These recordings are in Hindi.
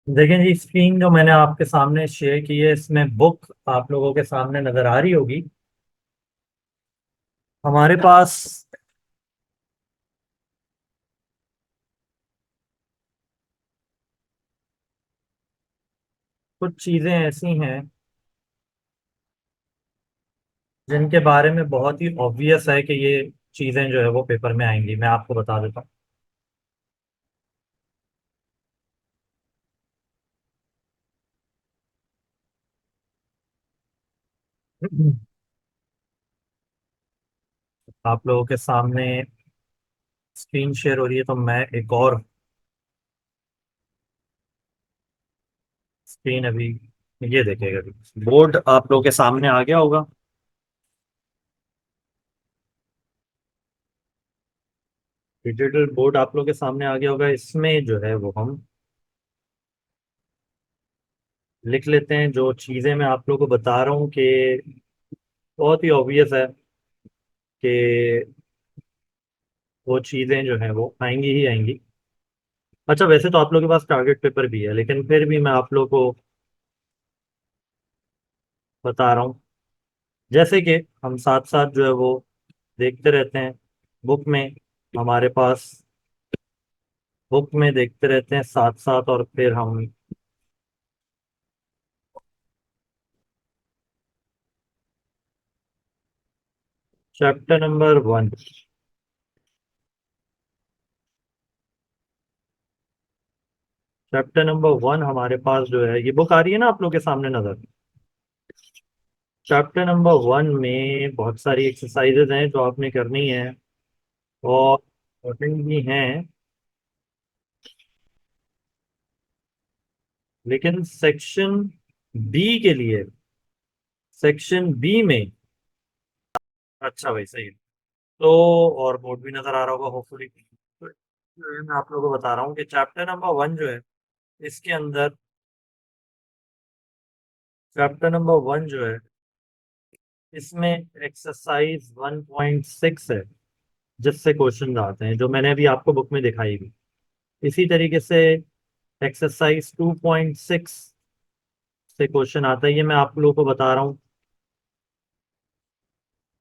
देखें जी, स्क्रीन जो मैंने आपके सामने शेयर की है इसमें बुक आप लोगों के सामने नजर आ रही होगी। हमारे पास कुछ चीजें ऐसी हैं जिनके बारे में बहुत ही ऑब्वियस है कि ये चीजें जो है वो पेपर में आएंगी। मैं आपको बता देता हूँ। आप लोगों के सामने स्क्रीन शेयर हो रही है तो मैं एक और स्क्रीन अभी ये देखेगा। बोर्ड आप लोगों के सामने आ गया होगा। डिजिटल बोर्ड आप लोगों के सामने आ गया होगा। इसमें जो है वो हम लिख लेते हैं जो चीजें मैं आप लोगों को बता रहा हूँ कि बहुत ही ऑब्वियस है कि वो चीजें जो हैं वो आएंगी ही आएंगी। अच्छा, वैसे तो आप लोगों के पास टारगेट पेपर भी है लेकिन फिर भी मैं आप लोगों को बता रहा हूँ। जैसे कि हम साथ साथ जो है वो देखते रहते हैं बुक में। हमारे पास बुक में देखते रहते हैं साथ साथ, और फिर हम चैप्टर नंबर 1। चैप्टर नंबर 1 हमारे पास जो है, ये बुक आ रही है ना आप लोग के सामने नजर। चैप्टर नंबर 1 में बहुत सारी एक्सरसाइजेज हैं जो आपने करनी है और इम्पोर्टेंट भी हैं। लेकिन सेक्शन बी के लिए, सेक्शन बी में, अच्छा भाई सही है। तो और बोर्ड भी नजर आ रहा होगा होपफुली। तो मैं आप लोगों को बता रहा हूँ कि चैप्टर नंबर 1 जो है इसके अंदर, चैप्टर नंबर 1 जो है इसमें एक्सरसाइज 1.6 है जिससे क्वेश्चन आते हैं जो मैंने अभी आपको बुक में दिखाई भी। इसी तरीके से एक्सरसाइज 2.6 से क्वेश्चन आता है, ये मैं आप लोगों को बता रहा हूँ।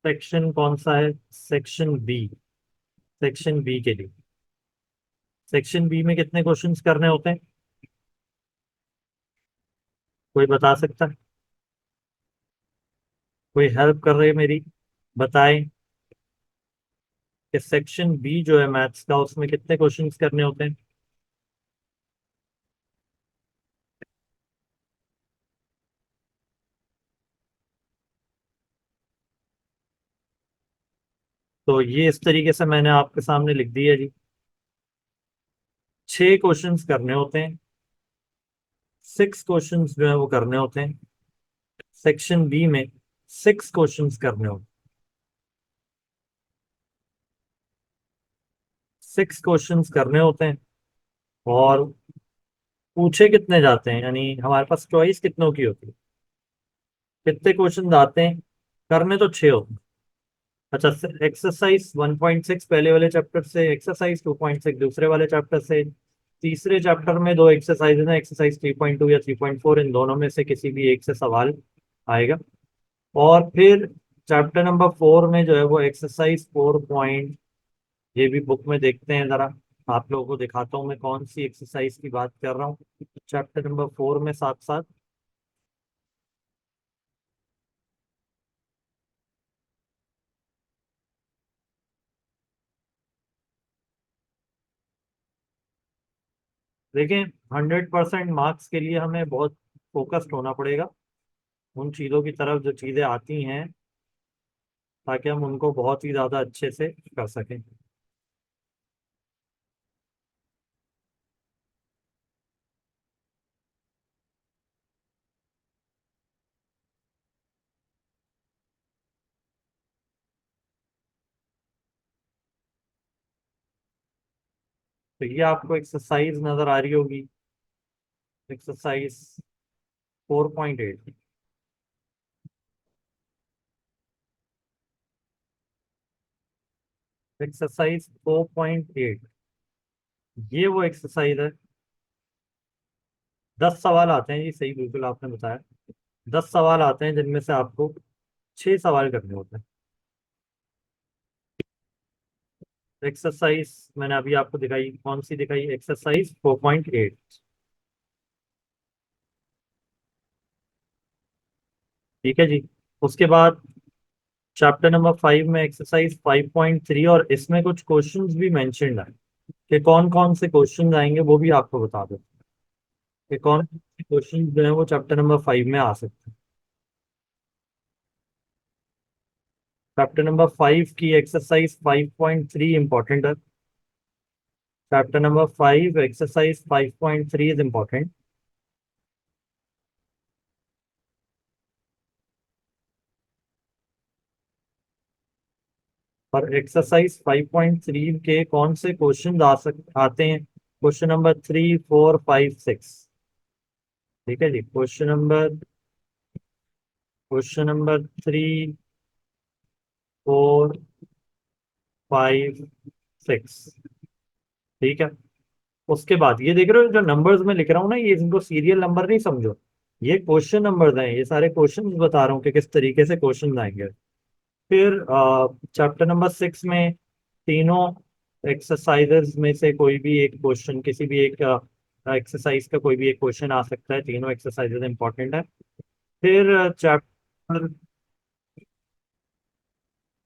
सेक्शन कौन सा है? Section B. सेक्शन बी के लिए, सेक्शन बी में कितने क्वेश्चंस करने होते हैं? कोई बता सकता है? कोई हेल्प कर रहे है मेरी? बताएं कि सेक्शन बी जो है मैथ्स का उसमें कितने क्वेश्चंस करने होते हैं? तो ये इस तरीके से मैंने आपके सामने लिख दिया जी। 6 क्वेश्चंस करने होते हैं। 6 क्वेश्चंस जो है वो करने होते हैं सेक्शन बी में। 6 क्वेश्चंस करने होते हैं। 6 क्वेश्चंस करने होते हैं और पूछे कितने जाते हैं, यानी हमारे पास चॉइस कितनों की होती है, कितने क्वेश्चन आते हैं? करने तो 6 होते हैं। अच्छा, एक्सरसाइज 1.6 पहले वाले चैप्टर से, एक्सरसाइज 2.6 दूसरे वाले चैप्टर से। तीसरे चैप्टर में दो एक्सरसाइज है, एक्सरसाइज 3.2 या 3.4, इन दोनों में से किसी भी एक से सवाल आएगा। और फिर चैप्टर नंबर 4 में जो है वो एक्सरसाइज 4 पॉइंट, ये भी बुक में देखते हैं जरा। आप लोगों को दिखाता हूँ मैं कौन सी एक्सरसाइज की बात कर रहा हूँ। चैप्टर नंबर 4 में साथ साथ देखें, 100% मार्क्स के लिए हमें बहुत फोकस्ड होना पड़ेगा उन चीज़ों की तरफ जो चीज़ें आती हैं, ताकि हम उनको बहुत ही ज़्यादा अच्छे से कर सकें। तो ये आपको एक्सरसाइज नज़र आ रही होगी, एक्सरसाइज 4.8। एक्सरसाइज 4.8 ये वो एक्सरसाइज है 10 सवाल आते हैं जी, सही बिल्कुल आपने बताया। 10 सवाल आते हैं जिनमें से आपको 6 सवाल करने होते हैं। एक्सरसाइज मैंने अभी आपको दिखाई, कौन सी दिखाई? एक्सरसाइज 4.8। ठीक है जी। उसके बाद चैप्टर नंबर 5 में एक्सरसाइज 5.3, और इसमें कुछ क्वेश्चंस भी मेंशन्ड है कि कौन कौन से क्वेश्चंस आएंगे वो भी आपको बता दो कि कौन कौन से क्वेश्चंस जो है वो चैप्टर नंबर 5 में आ सकते हैं। चैप्टर नंबर 5 की एक्सरसाइज 5.3 इंपॉर्टेंट है। Chapter number 5 exercise 5.3 is important. और एक्सरसाइज 5.3 के कौन से क्वेश्चन आते हैं? Question number 3, 4, 5, 6। ठीक है जी। Question number 3, 4, 5, 6। ठीक है। उसके बाद ये देख रहे हो जो नंबर्स में लिख रहा हूँ ना, ये इनको सीरियल नंबर नहीं समझो, ये क्वेश्चन नंबर्स हैं, ये सारे क्वेश्चंस बता रहा हूँ कि किस तरीके से क्वेश्चन आएंगे। फिर चैप्टर नंबर 6 में तीनों एक्सरसाइजेज में से कोई भी एक क्वेश्चन, किसी भी एक एक्सरसाइज का कोई भी एक क्वेश्चन आ सकता है। तीनों एक्सरसाइजेज इंपॉर्टेंट है। फिर चैप्टर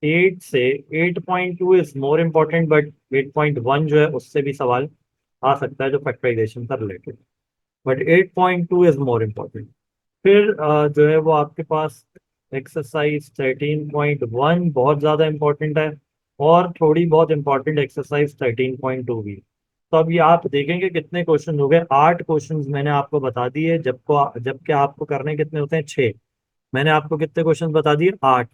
8 से 8.2 इज मोर इम्पोर्टेंट, बट 8.1 जो है उससे भी सवाल आ सकता है जो फैक्टराइजेशन से related, but 8.2 is more important. फिर जो है वो आपके पास एक्सरसाइज 13.1 बहुत ज़्यादा इम्पोर्टेंट है, और थोड़ी बहुत इम्पोर्टेंट एक्सरसाइज 13.2 भी। तो अभी आप देखेंगे कितने क्वेश्चन हो गए। 8 क्वेश्चन मैंने आपको बता दिए, जबकि आपको करने कितने होते हैं? 6। मैंने आपको कितने क्वेश्चन बता दिए? 8।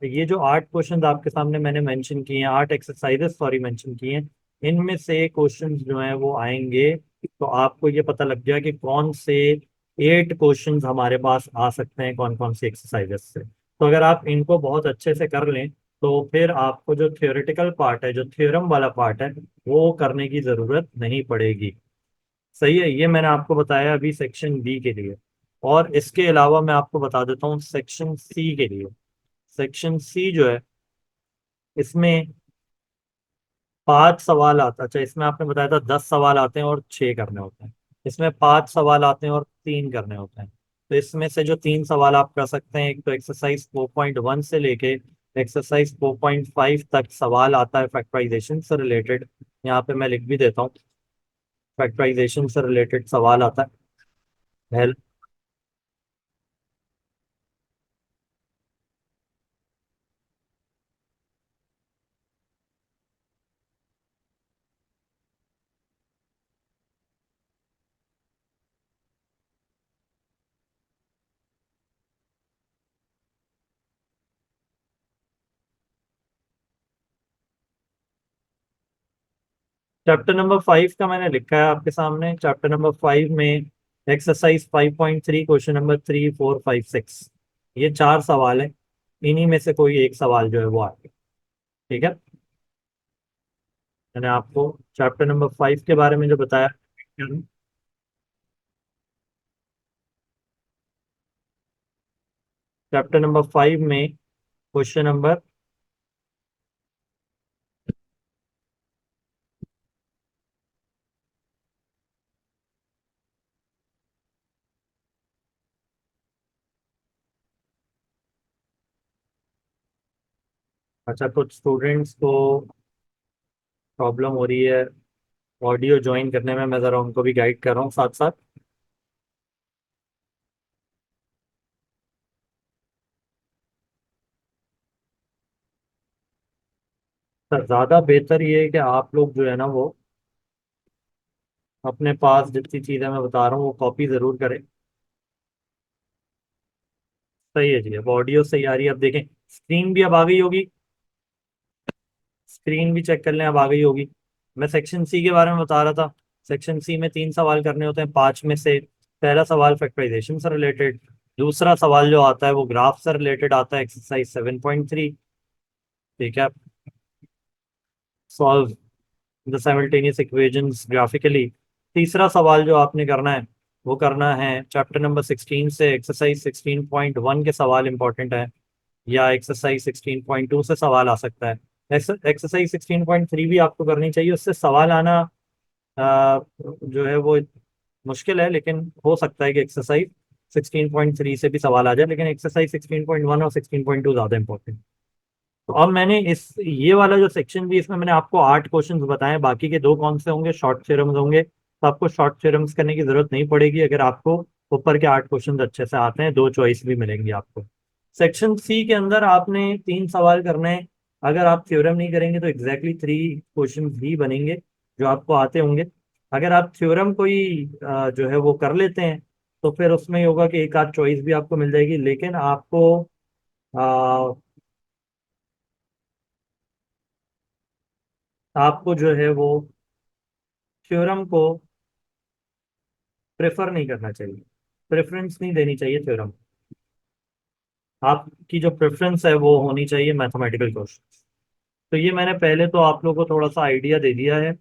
ये जो 8 क्वेश्चन आपके सामने मैंने मेंशन किए हैं, 8 एक्सरसाइजेस सॉरी मेंशन किए हैं, इनमें से क्वेश्चन जो हैं वो आएंगे, तो आपको ये पता लग गया कि कौन से 8 क्वेश्चंस हमारे पास आ सकते हैं कौन कौन सी एक्सरसाइजेस से। तो अगर आप इनको बहुत अच्छे से कर लें तो फिर आपको जो थियोरेटिकल पार्ट है, जो थ्योरम वाला पार्ट है, वो करने की जरूरत नहीं पड़ेगी। सही है। ये मैंने आपको बताया अभी सेक्शन बी के लिए। और इसके अलावा मैं आपको बता देता हूँ सेक्शन सी के लिए। सेक्शन सी जो है, इसमें 5 सवाल आता, अच्छा इसमें आपने बताया था 10 सवाल आते हैं और 6 करने होते हैं। इसमें 5 सवाल आते हैं और 3 करने होते हैं। तो इसमें से जो 3 सवाल आप कर सकते हैं, एक तो एक्सरसाइज 4.1 से लेके एक्सरसाइज 4.5 तक सवाल आता है फैक्टराइजेशन से रिलेटेड। यहाँ पे मैं लिख भी देता हूँ, फैक्टराइजेशन से रिलेटेड सवाल आता है। चैप्टर नंबर 5 का मैंने लिखा है आपके सामने। चैप्टर नंबर 5 में एक्सरसाइज 5.3, क्वेश्चन नंबर 3, 4, 5, 6, ये 4 सवाल है। इन्हीं में से कोई एक सवाल जो है वो आएगा। ठीक है। मैंने आपको चैप्टर नंबर 5 के बारे में जो बताया। चैप्टर नंबर 5 में क्वेश्चन नंबर, अच्छा कुछ स्टूडेंट्स को प्रॉब्लम हो रही है ऑडियो ज्वाइन करने में, मैं ज़रा उनको भी गाइड कर रहा हूँ साथ साथ। सर ज़्यादा बेहतर ये है कि आप लोग जो है ना वो अपने पास जितनी चीज़ें मैं बता रहा हूँ वो कॉपी ज़रूर करें। सही है जी। अब ऑडियो सही आ रही है, अब देखें स्क्रीन भी अब आ गई होगी। स्क्रीन भी चेक कर लें, अब आ गई होगी। मैं सेक्शन सी के बारे में बता रहा था। सेक्शन सी में 3 सवाल करने होते हैं 5 में से। पहला सवाल फैक्टराइजेशन से रिलेटेड। दूसरा सवाल जो आता है वो ग्राफ से रिलेटेड आता है, एक्सरसाइज 7.3। ठीक है। Solve the simultaneous equations graphically. तीसरा सवाल जो आपने करना है वो करना है। चैप्टर नंबर 16 से एक्सरसाइज 16.1 के सवाल इंपॉर्टेंट है, या एक्सरसाइज 16.2 से सवाल आ सकता है। एक्सरसाइज 16.3 भी आपको करनी चाहिए, उससे सवाल आना जो है वो मुश्किल है, लेकिन हो सकता है कि एक्सरसाइज 16.3 से भी सवाल आ जाए, लेकिन एक्सरसाइज 16.1 और 16.2 ज़्यादा इंपॉर्टेंट। तो अब मैंने इस ये वाला जो सेक्शन भी, इसमें मैंने आपको 8 क्वेश्चंस बताए, बाकी के 2 कौन से होंगे, शॉर्ट थ्योरम्स होंगे। तो आपको शॉर्ट थ्योरम्स करने की जरूरत नहीं पड़ेगी अगर आपको ऊपर के 8 क्वेश्चंस अच्छे से आते हैं, 2 चॉइस भी मिलेंगी आपको। सेक्शन सी के अंदर आपने 3 सवाल करने हैं। अगर आप थ्योरम नहीं करेंगे तो एग्जैक्टली 3 क्वेश्चन ही बनेंगे जो आपको आते होंगे। अगर आप थ्योरम कोई जो है वो कर लेते हैं, तो फिर उसमें ये होगा कि एक आध चॉइस भी आपको मिल जाएगी, लेकिन आपको जो है वो थ्योरम को प्रेफर नहीं करना चाहिए, प्रेफरेंस नहीं देनी चाहिए थ्योरम। आपकी जो प्रेफरेंस है वो होनी चाहिए मैथमेटिकल क्वेश्चन। तो ये मैंने पहले तो आप लोगों को थोड़ा सा आइडिया दे दिया है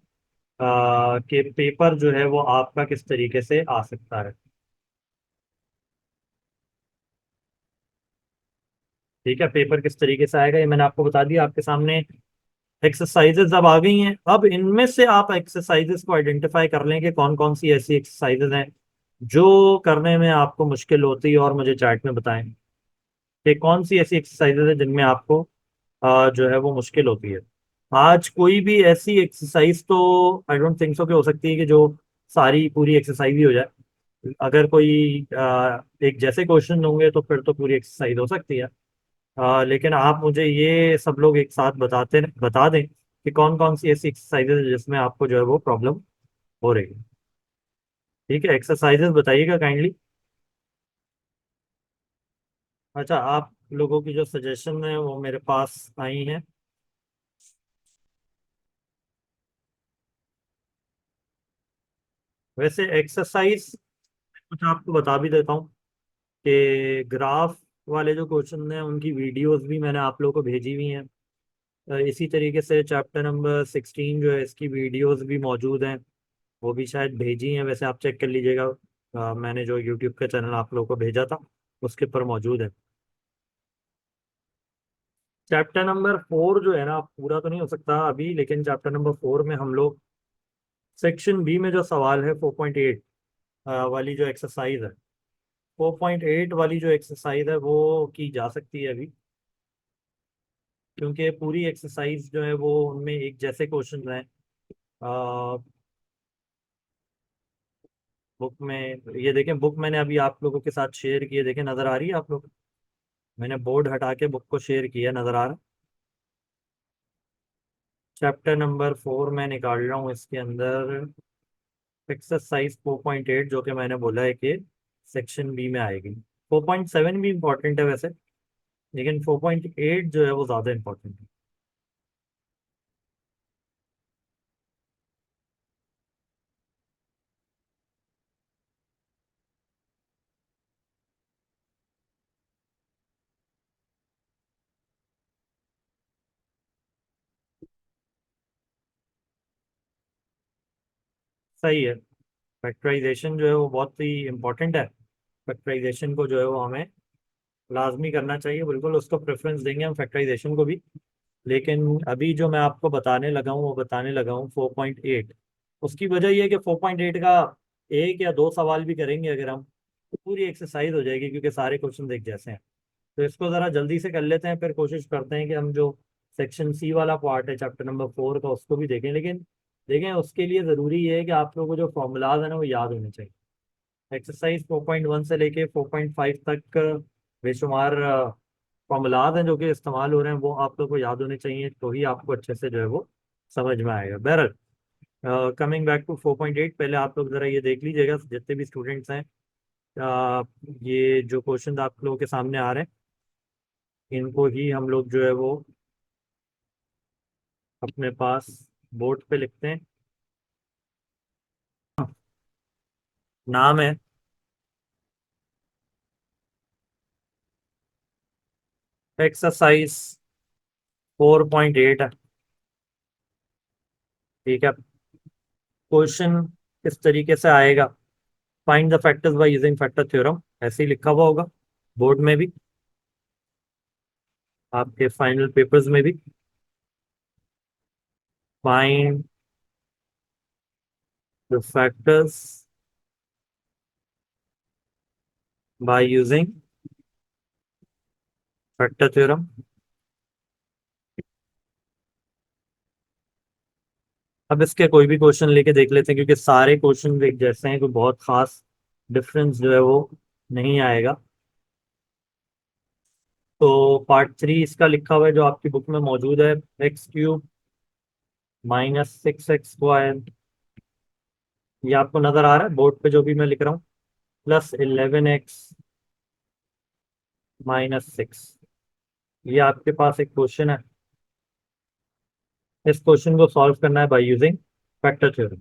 कि पेपर जो है वो आपका किस तरीके से आ सकता है। ठीक है, पेपर किस तरीके से आएगा ये मैंने आपको बता दिया। आपके सामने एक्सरसाइजेज अब आ गई हैं। अब इनमें से आप एक्सरसाइजेज को आइडेंटिफाई कर लें कि कौन कौन सी ऐसी एक्सरसाइजेज हैं जो करने में आपको मुश्किल होती है, और मुझे चैट में बताएं कि कौन सी ऐसी एक्सरसाइजेज है जिनमें आपको जो है वो मुश्किल होती है। आज कोई भी ऐसी एक्सरसाइज तो आई डोंट थिंक सो कि हो सकती है कि जो सारी पूरी एक्सरसाइज ही हो जाए। अगर कोई एक जैसे क्वेश्चन होंगे तो फिर तो पूरी एक्सरसाइज हो सकती है। लेकिन आप मुझे ये सब लोग एक साथ बता दें कि कौन कौन सी ऐसी एक्सरसाइजेज है जिसमें आपको जो है वो प्रॉब्लम हो रही है। ठीक है, एक्सरसाइजेज बताइएगा काइंडली। अच्छा, आप लोगों की जो सजेशन है वो मेरे पास आई हैं। वैसे एक्सरसाइज कुछ आपको बता भी देता हूँ कि ग्राफ वाले जो क्वेश्चन हैं उनकी वीडियोस भी मैंने आप लोगों को भेजी हुई हैं। इसी तरीके से चैप्टर नंबर 16 जो है इसकी वीडियोस भी मौजूद हैं, वो भी शायद भेजी हैं, वैसे आप चेक कर लीजिएगा। मैंने जो यूट्यूब का चैनल आप लोगों को भेजा था उसके ऊपर मौजूद है। चैप्टर नंबर 4 जो है ना, पूरा तो नहीं हो सकता अभी, लेकिन चैप्टर नंबर 4 में हम लोग सेक्शन बी में जो सवाल है 4.8 वाली जो एक्सरसाइज है, 4.8 वाली जो एक्सरसाइज है वो की जा सकती है अभी, क्योंकि पूरी एक्सरसाइज जो है वो उनमें एक जैसे क्वेश्चन हैं। बुक में ये देखें, बुक मैंने अभी आप लोगों के साथ शेयर की है, देखें नजर आ रही है आप लोग। मैंने बोर्ड हटा के बुक को शेयर किया, नजर आ रहा है। चैप्टर नंबर 4 में निकाल रहा हूँ, इसके अंदर एक्सरसाइज 4.8 जो कि मैंने बोला है कि सेक्शन बी में आएगी। 4.7 भी इम्पोर्टेंट है वैसे, लेकिन 4.8 जो है वो ज़्यादा इम्पोर्टेंट है। सही है, फैक्टराइजेशन जो है वो बहुत ही इम्पोर्टेंट है। फैक्टराइजेशन को जो है वो हमें लाजमी करना चाहिए, बिल्कुल उसको प्रेफरेंस देंगे हम फैक्टराइजेशन को भी। लेकिन अभी जो मैं आपको बताने लगा हूँ वो बताने लगा हूँ 4.8। उसकी वजह यह है कि 4.8 का 1 या 2 सवाल भी करेंगे अगर हम, तो पूरी एक्सरसाइज हो जाएगी, क्योंकि सारे क्वेश्चन एक जैसे हैं। तो इसको ज़रा जल्दी से कर लेते हैं, फिर कोशिश करते हैं कि हम जो सेक्शन सी वाला पार्ट है चैप्टर नंबर 4 का उसको भी देखें। लेकिन देखें, उसके लिए ज़रूरी ये है कि आप लोगों को जो फॉर्मूलाज है ना वो याद होने चाहिए। एक्सरसाइज 4.1 से लेके 4.5 तक बेशुमार फॉर्मूलाज हैं जो कि इस्तेमाल हो रहे हैं, वो आप लोग को याद होने चाहिए, तो ही आपको अच्छे से जो है वो समझ में आएगा। बहरहाल, कमिंग बैक टू 4.8, पहले आप लोग ज़रा ये देख लीजिएगा जितने भी स्टूडेंट्स हैं। ये जो क्वेश्चन आप लोगों के सामने आ रहे हैं इनको ही हम लोग जो है वो अपने पास बोर्ड पे लिखते हैं। नाम है एक्सरसाइज 4.8 है। ठीक है, क्वेश्चन किस तरीके से आएगा find the factors by using factor theorem, ऐसे ही लिखा हुआ होगा बोर्ड में भी, आपके फाइनल पेपर्स में भी। Find the factors by using factor theorem. अब इसके कोई भी क्वेश्चन लेके देख लेते हैं, क्योंकि सारे क्वेश्चन एक जैसे हैं, कोई बहुत खास डिफरेंस जो है वो नहीं आएगा। तो पार्ट 3 इसका लिखा हुआ है जो आपकी बुक में मौजूद है, x³ -6x², ये आपको नजर आ रहा है बोर्ड पे जो भी मैं लिख रहा हूँ, +11x -6। ये आपके पास एक क्वेश्चन है, इस क्वेश्चन को सॉल्व करना है बाय यूजिंग फैक्टर थ्योरम।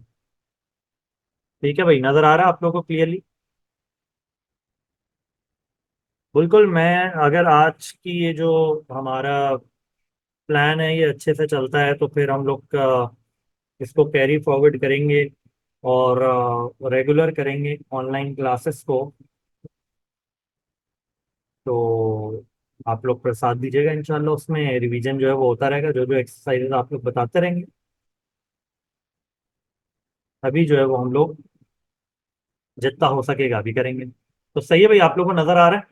ठीक है भाई, नजर आ रहा है आप लोगों को क्लियरली? बिल्कुल। मैं अगर आज की ये जो हमारा प्लान है ये अच्छे से चलता है, तो फिर हम लोग इसको कैरी फॉरवर्ड करेंगे और रेगुलर करेंगे ऑनलाइन क्लासेस को। तो आप लोग प्रसाद दीजिएगा इंशाल्लाह, उसमें रिवीजन जो है वो होता रहेगा, जो जो एक्सरसाइजेस आप लोग बताते रहेंगे, अभी जो है वो हम लोग जितना हो सकेगा अभी करेंगे। तो सही है भाई, आप लोग को नजर आ रहा है?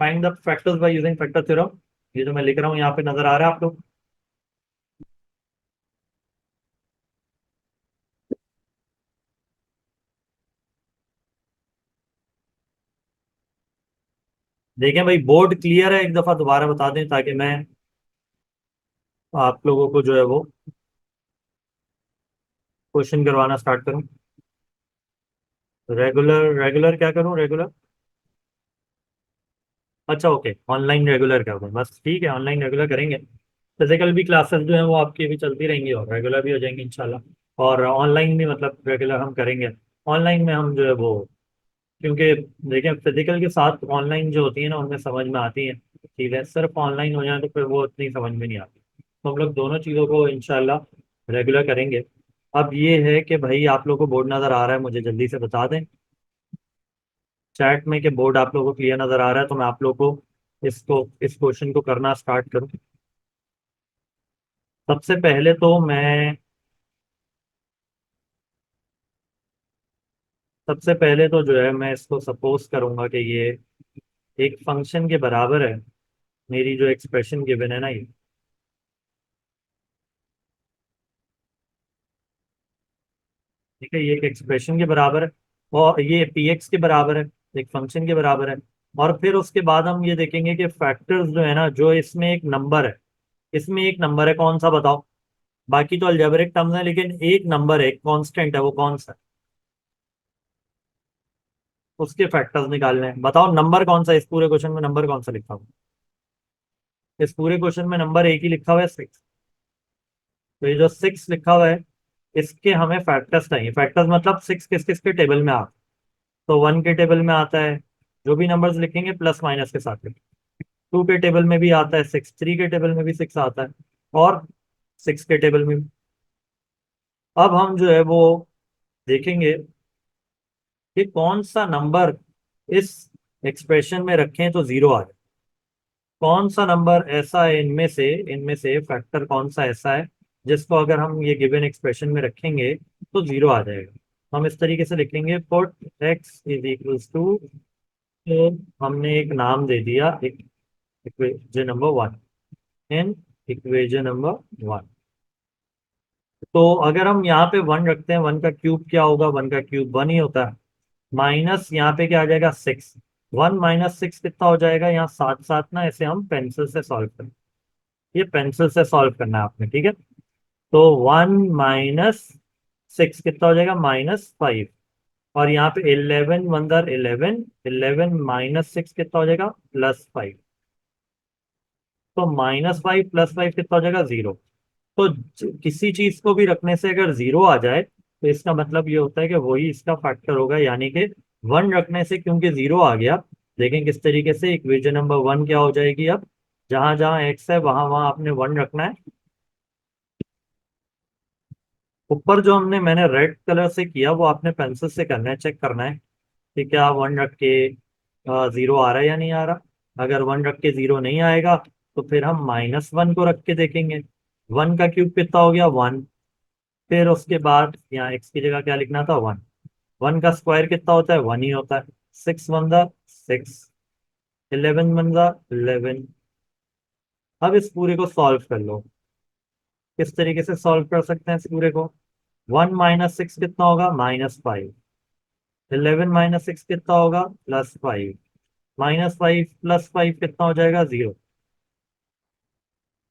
Find the factors by using factor theorem, ये जो मैं लिख रहा हूँ यहाँ पे नजर आ रहा है आप लोग? देखें भाई, बोर्ड क्लियर है? एक दफा दोबारा बता दें ताकि मैं आप लोगों को जो है वो क्वेश्चन करवाना स्टार्ट करूं। रेगुलर रेगुलर क्या करूं, रेगुलर? अच्छा ओके, ऑनलाइन रेगुलर कर दूं, बस ठीक है, ऑनलाइन रेगुलर करेंगे। फिजिकल भी क्लासेस जो है वो आपकी भी चलती रहेंगी और रेगुलर भी हो जाएंगी इंशाल्लाह। और ऑनलाइन भी मतलब रेगुलर हम करेंगे। ऑनलाइन में हम जो है वो, क्योंकि देखें फिजिकल के साथ ऑनलाइन जो होती है ना, उनमें समझ में आती है चीज़ें, सिर्फ ऑनलाइन हो जाए तो फिर वो उतनी समझ में नहीं आती। तो हम लोग दोनों चीज़ों को इंशाल्लाह रेगुलर करेंगे। अब ये है कि भाई आप लोग को बोर्ड नज़र आ रहा है, मुझे जल्दी से बता दें चैट में कि बोर्ड आप लोगों को क्लियर नज़र आ रहा है, तो मैं आप लोग को इस क्वेश्चन को करना स्टार्ट करूँ। सबसे पहले तो मैं सबसे पहले तो जो है मैं इसको सपोज करूंगा कि ये एक फंक्शन के बराबर है, मेरी जो एक्सप्रेशन गिवन है ना ये। ठीक है, ये एक एक्सप्रेशन के बराबर है, और ये px के बराबर है, एक फंक्शन के बराबर है। और फिर उसके बाद हम ये देखेंगे कि फैक्टर्स जो है ना, जो इसमें एक नंबर है, इसमें एक नंबर है, कौन सा बताओ? बाकी तो अलजेब्रिक टर्म्स है, लेकिन एक नंबर है, एक कांस्टेंट है, वो कौन सा है? उसके फैक्टर्स निकालने हैं। बताओ नंबर कौन सा है? इस पूरे क्वेश्चन में नंबर कौन सा लिखा हुआ है? इस पूरे क्वेश्चन में नंबर एक ही लिखा हुआ है, 6। तो ये जो 6 लिखा हुआ है, इसके हमें फैक्टर्स चाहिए। फैक्टर्स मतलब 6 किस किस के टेबल में आता है? तो 1 के टेबल में आता है, जो भी नंबर्स लिखेंगे प्लस माइनस के साथ लिखेंगे। 2 के टेबल में भी आता है 6, 3 के टेबल में भी 6 आता है, और 6 के टेबल में भी। अब हम जो है वो देखेंगे कि कौन सा नंबर इस एक्सप्रेशन में रखें तो जीरो आ जाए। कौन सा नंबर ऐसा है इनमें से फैक्टर कौन सा ऐसा है जिसको अगर हम ये गिवन एक्सप्रेशन में रखेंगे तो जीरो आ जाएगा? हम इस तरीके से लिखेंगे, put x is equals to, तो हमने एक नाम दे दिया, एक equation number 1, in equation number 1। तो अगर हम यहाँ पे 1 रखते हैं, 1 का क्यूब क्या होगा? 1 का क्यूब 1 ही होता है। माइनस यहाँ पे क्या आ जाएगा? 6। 1 - 6 कितना हो जाएगा? यहाँ साथ साथ ना इसे हम पेंसिल से सॉल्व करें, ये पेंसिल से सॉल्व करना है आपने, ठीक है? तो 1 - 6 कितना हो जाएगा? -5। और यहाँ पे 11 1 11, 11 - 6 कितना हो जाएगा? +5। तो -5 +5 कितना हो जाएगा? 0। तो किसी चीज को भी रखने से अगर 0 आ जाए तो इसका मतलब ये होता है कि वही इसका फैक्टर होगा, यानी कि 1 रखने से क्योंकि 0 आ गया। देखें किस तरीके से इक्वेशन नंबर 1 क्या हो जाएगी अब, जहां जहां x है वहां वहां आपने 1 रखना है। ऊपर जो मैंने रेड कलर से किया वो आपने पेंसिल से करना है, चेक करना है कि क्या वन रख के जीरो आ रहा है या नहीं आ रहा। अगर वन रख के जीरो नहीं आएगा तो फिर हम -1 को रख के देखेंगे। 1 का क्यूब कितना हो गया, 1। फिर उसके बाद यहाँ x की जगह क्या लिखना था, 1। 1 का स्क्वायर कितना होता है, 1 ही होता है। 6 × 1 = 6, 11 × 1 = 11। अब इस पूरे को सॉल्व कर लो। किस तरीके से सॉल्व कर सकते हैं इस पूरे को। 1 - 6 कितना होगा, -5। 11 - 6 कितना होगा, +5। -5 +5 कितना हो जाएगा, 0।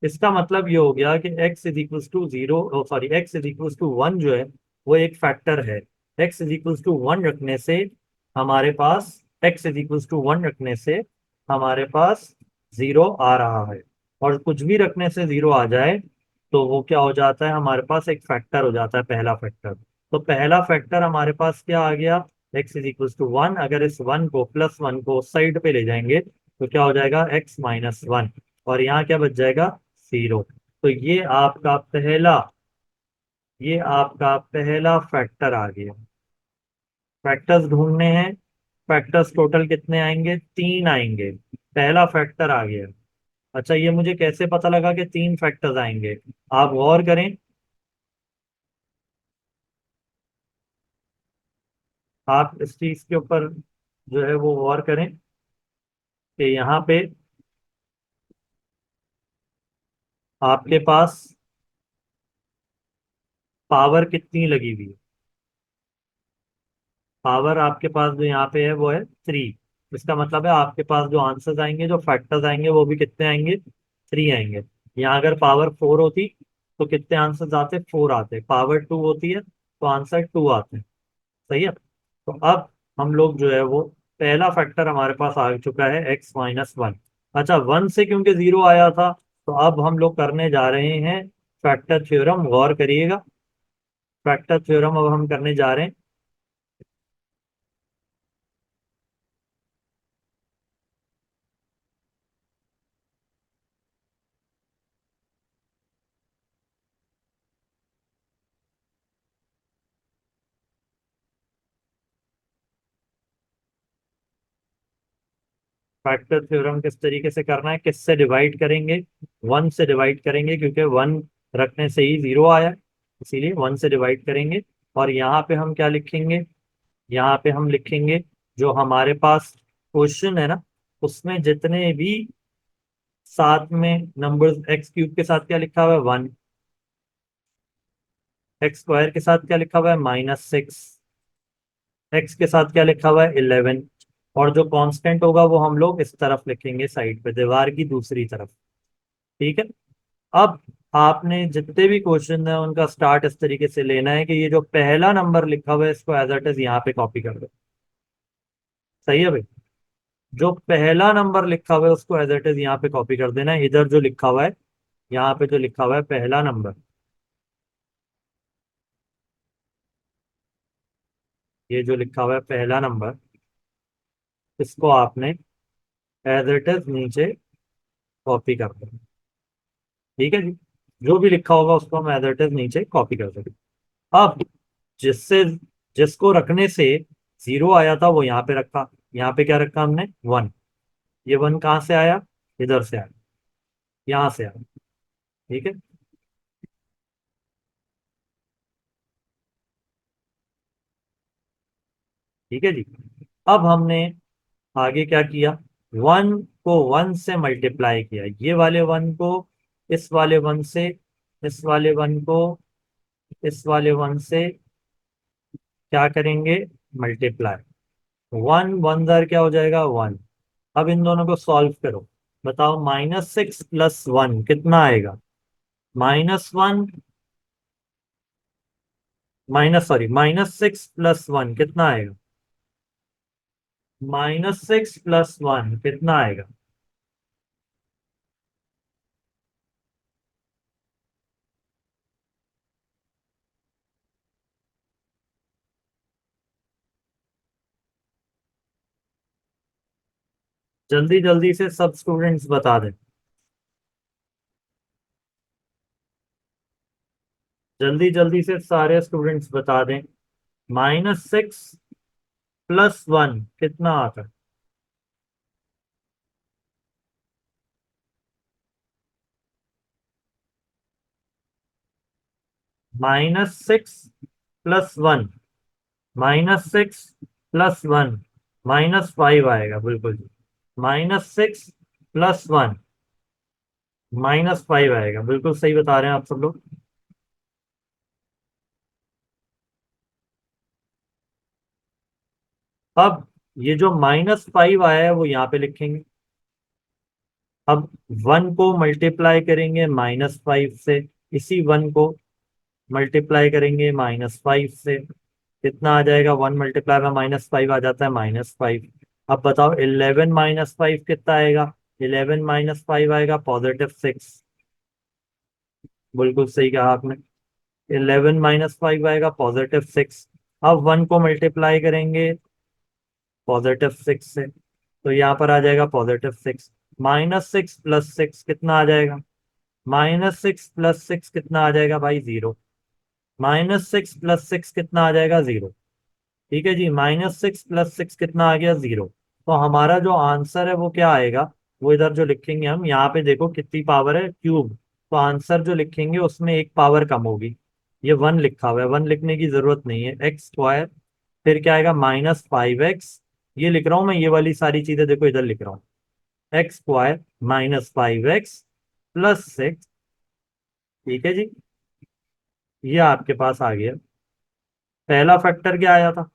इसका मतलब ये हो गया कि x = 0, सॉरी, x = 1 जो है वो एक फैक्टर है। x = 1 रखने से हमारे पास x = 1 रखने से हमारे पास 0 आ रहा है। और कुछ भी रखने से 0 आ जाए तो वो क्या हो जाता है, हमारे पास एक फैक्टर हो जाता है, पहला फैक्टर। तो पहला फैक्टर हमारे पास क्या आ गया, x = 1। अगर इस 1 को +1 को साइड पे ले जाएंगे तो क्या हो जाएगा, x - 1। और यहाँ क्या बच जाएगा, 0। तो ये आपका पहला फैक्टर आ गया। फैक्टर्स ढूंढने हैं। फैक्टर्स टोटल कितने आएंगे, 3 आएंगे। पहला फैक्टर आ गया। अच्छा, ये मुझे कैसे पता लगा कि 3 फैक्टर्स आएंगे। आप गौर करें, आप इस चीज के ऊपर जो है वो गौर करें कि यहाँ पे आपके पास पावर कितनी लगी हुई है। पावर आपके पास जो यहाँ पे है वो है 3। इसका मतलब है आपके पास जो आंसर्स आएंगे, जो फैक्टर्स आएंगे, वो भी कितने आएंगे, 3 आएंगे। यहाँ अगर पावर 4 होती तो कितने आंसर्स आते, 4 आते। पावर 2 होती है तो आंसर 2 आते हैं। सही है। तो अब हम लोग जो है वो पहला फैक्टर हमारे पास आ चुका है, x - 1। अच्छा, 1 से क्योंकि 0 आया था तो अब हम लोग करने जा रहे हैं फैक्टर थ्योरम। गौर करिएगा, फैक्टर थ्योरम अब हम करने जा रहे हैं। फैक्टर थ्योरम किस तरीके से करना है, किससे डिवाइड करेंगे, 1 से डिवाइड करेंगे, क्योंकि 1 रखने से ही 0 आया, इसीलिए 1 से डिवाइड करेंगे। और यहाँ पे हम क्या लिखेंगे, यहाँ पे हम लिखेंगे जो हमारे पास क्वेश्चन है ना, उसमें जितने भी साथ में नंबर्स, x³ के साथ क्या लिखा हुआ है, 1। x² के साथ क्या लिखा हुआ है, -6। x के साथ क्या लिखा हुआ है, 11। और जो कांस्टेंट होगा वो हम लोग इस तरफ लिखेंगे, साइड पे, दीवार की दूसरी तरफ। ठीक है। अब आपने जितने भी क्वेश्चन है उनका स्टार्ट इस तरीके से लेना है कि ये जो पहला नंबर लिखा हुआ है इसको एज इट इज यहाँ पे कॉपी कर दो। सही है भाई। जो पहला नंबर लिखा हुआ है उसको एज इट इज यहाँ पे कॉपी कर देना है। इधर जो लिखा हुआ है, यहाँ पे जो लिखा हुआ है पहला नंबर, ये जो लिखा हुआ है पहला नंबर, इसको आपने एज इट इज नीचे कॉपी कर देना। ठीक है जी। जो भी लिखा होगा उसको हम एज इट इज नीचे कॉपी कर देंगे। अब जिससे जिसको रखने से 0 आया था वो यहाँ पे रखा। यहाँ पे क्या रखा हमने, 1। ये 1 कहाँ से आया, इधर से आया, यहाँ से आया। ठीक है। ठीक है जी। अब हमने आगे क्या किया, 1 को 1 से मल्टीप्लाई किया, ये वाले 1 को इस वाले 1 से, इस वाले 1 को इस वाले 1 से क्या करेंगे, मल्टीप्लाई। 1 1 क्या हो जाएगा, 1। अब इन दोनों को सॉल्व करो। बताओ, -6 + 1 कितना आएगा, -1 -6 + 1 कितना आएगा, -6 + 1 कितना आएगा। जल्दी जल्दी से सब स्टूडेंट्स बता दें। जल्दी जल्दी से सारे स्टूडेंट्स बता दें। -6 + 1 कितना आता है? -6 + 1, -6 + 1 -5 आएगा, बिल्कुल जी। -6 + 1 -5 आएगा, बिल्कुल सही बता रहे हैं आप सब लोग। अब ये जो -5 आया है वो यहाँ पे लिखेंगे। अब 1 को मल्टीप्लाई करेंगे -5 से, इसी 1 को मल्टीप्लाई करेंगे -5 से, कितना आ जाएगा? 1 मल्टीप्लाई में -5 आ जाता है -5। अब बताओ 11 - 5 कितना आएगा? 11 - 5 आएगा +6। बिल्कुल सही कहा आपने। 11 - 5 आएगा +6। अब 1 को मल्टीप्लाई करेंगे +6 से, तो यहाँ पर आ जाएगा +6। -6 + 6 कितना आ जाएगा? -6 + 6 कितना आ जाएगा भाई? 0। -6 + 6 कितना आ जाएगा? 0। ठीक है जी, -6 + 6 कितना आ गया? 0। तो हमारा जो आंसर है वो क्या आएगा? वो इधर जो लिखेंगे हम, यहाँ पे देखो कितनी पावर है, क्यूब। तो आंसर जो लिखेंगे उसमें एक पावर कम होगी। ये 1 लिखा हुआ है, 1 लिखने की जरूरत नहीं है। x², फिर क्या आएगा? -5x। ये लिख रहा हूं मैं, ये वाली सारी चीजें देखो इधर लिख रहा हूँ। x² -5x + 6। ठीक है जी, ये आपके पास आ गया। पहला फैक्टर क्या आया था?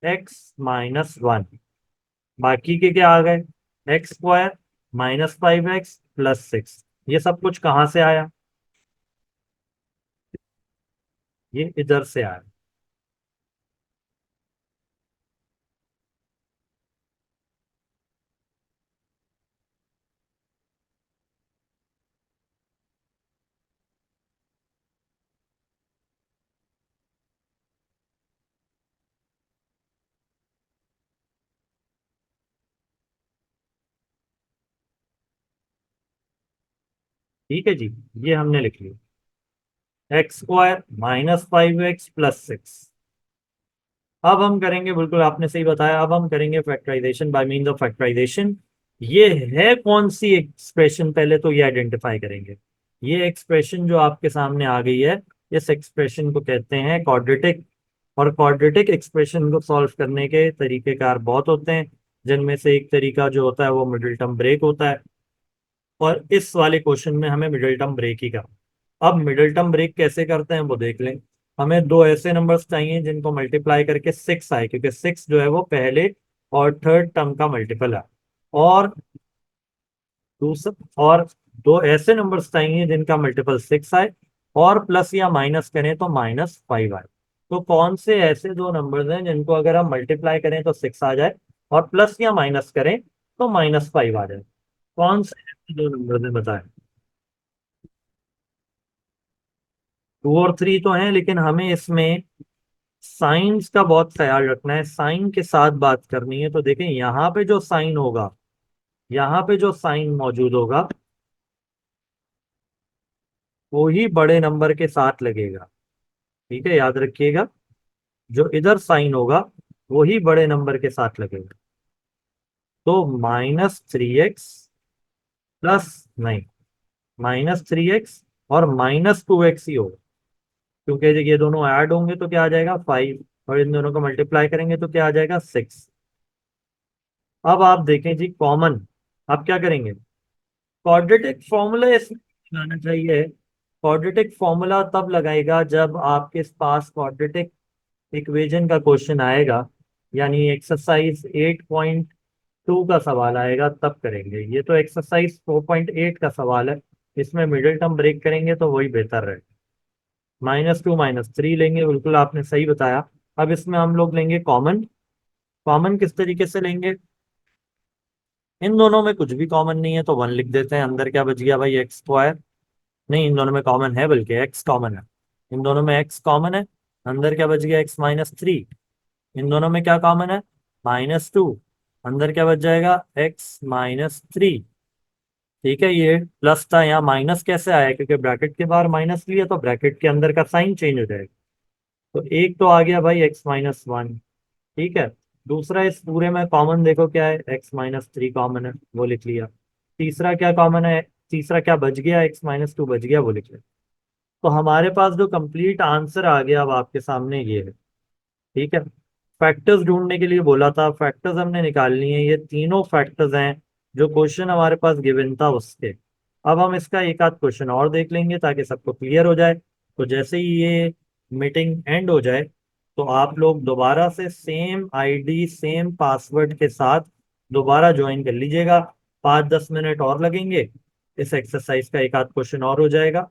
x-1। बाकी के क्या आ गए? x² -5x + 6। ये सब कुछ कहाँ से आया? ये इधर से आया। ठीक है जी, ये हमने लिख लिया। x² -5x + 6। अब हम करेंगे, बिल्कुल आपने सही बताया, अब हम करेंगे factorisation by means of factorisation. ये है कौन सी एक्सप्रेशन, पहले तो ये आइडेंटिफाई करेंगे। ये एक्सप्रेशन जो आपके सामने आ गई है, इस एक्सप्रेशन को कहते हैं क्वाड्रेटिक। और क्वाड्रेटिक एक्सप्रेशन को सॉल्व करने के तरीकेकार बहुत होते हैं, जिनमें से एक तरीका जो होता है वो मिडिल टर्म ब्रेक होता है। और इस वाले क्वेश्चन में हमें मिडिल टर्म ब्रेक ही करना। अब मिडिल टर्म ब्रेक कैसे करते हैं वो देख लें। हमें दो ऐसे नंबर्स चाहिए जिनको मल्टीप्लाई करके 6 आए, क्योंकि 6 जो है वो पहले और थर्ड टर्म का मल्टीपल है। और दूसरा, और दो ऐसे नंबर्स चाहिए जिनका मल्टीपल 6 आए, और प्लस या माइनस करें तो -5 आए। तो कौन से ऐसे दो नंबर्स हैं जिनको अगर हम मल्टीप्लाई करें तो 6 आ जाए, और प्लस या माइनस करें तो -5 आ जाए? कौन से ऐसे दो नंबर्स हैं बताएं। 2 और 3 तो हैं, लेकिन हमें इसमें साइंस का बहुत ख्याल रखना है, साइन के साथ बात करनी है। तो देखें यहाँ पे जो साइन होगा, यहाँ पे जो साइन मौजूद होगा वो ही बड़े नंबर के साथ लगेगा। ठीक है, याद रखिएगा, जो इधर साइन होगा वो ही बड़े नंबर के साथ लगेगा। तो -3x प्लस, नहीं, -3x और -2x ही होगा, क्योंकि जब ये दोनों ऐड होंगे तो क्या आ जाएगा? 5। और इन दोनों को मल्टीप्लाई करेंगे तो क्या आ जाएगा? 6। अब आप देखें जी, कॉमन आप क्या करेंगे? क्वाड्रेटिक फॉर्मूला इसमें लगाना चाहिए। क्वाड्रेटिक फॉर्मूला तब लगाएगा जब आपके पास क्वाड्रेटिक इक्वेशन का क्वेश्चन आएगा, यानी एक्सरसाइज 8.2 का सवाल आएगा, तब करेंगे। ये तो एक्सरसाइज 4.8 का सवाल है, इसमें मिडिल टर्म ब्रेक करेंगे तो वही बेहतर है। -2 -3 लेंगे, बिल्कुल आपने सही बताया। अब इसमें हम लोग लेंगे कॉमन। कॉमन किस तरीके से लेंगे? इन दोनों में कुछ भी कॉमन नहीं है तो 1 लिख देते हैं। अंदर क्या बच गया भाई? x²। नहीं, इन दोनों में कॉमन है, बल्कि x कॉमन है। इन दोनों में x कॉमन है। अंदर क्या बच गया? x-3। इन दोनों में क्या कॉमन है? -2। अंदर क्या बच जाएगा? x-3। ठीक है, ये प्लस था, यहाँ माइनस कैसे आया, क्योंकि ब्रैकेट के बाहर माइनस लिया तो ब्रैकेट के अंदर का साइन चेंज हो जाएगा। तो एक तो आ गया भाई x-1। ठीक है। दूसरा, इस पूरे में कॉमन देखो क्या है, x-3 कॉमन है, वो लिख लिया। तीसरा क्या कॉमन है, तीसरा क्या बच गया, x-2 बच गया, वो लिख लिया। तो हमारे पास जो कंप्लीट आंसर आ गया अब आपके सामने ये है। ठीक है। फैक्टर्स ढूंढने के लिए बोला था, फैक्टर्स हमने निकाल लिए हैं, ये तीनों फैक्टर्स हैं जो क्वेश्चन हमारे पास गिवन था उसके। अब हम इसका एक आध क्वेश्चन और देख लेंगे ताकि सबको क्लियर हो जाए। तो जैसे ही ये मीटिंग एंड हो जाए तो आप लोग दोबारा से सेम आईडी सेम पासवर्ड के साथ दोबारा ज्वाइन कर लीजिएगा। 5-10 मिनट और लगेंगे, इस एक्सरसाइज का एक आध क्वेश्चन और हो जाएगा,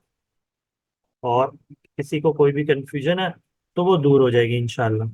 और किसी को कोई भी कंफ्यूजन है तो वो दूर हो जाएगी इंशाल्लाह।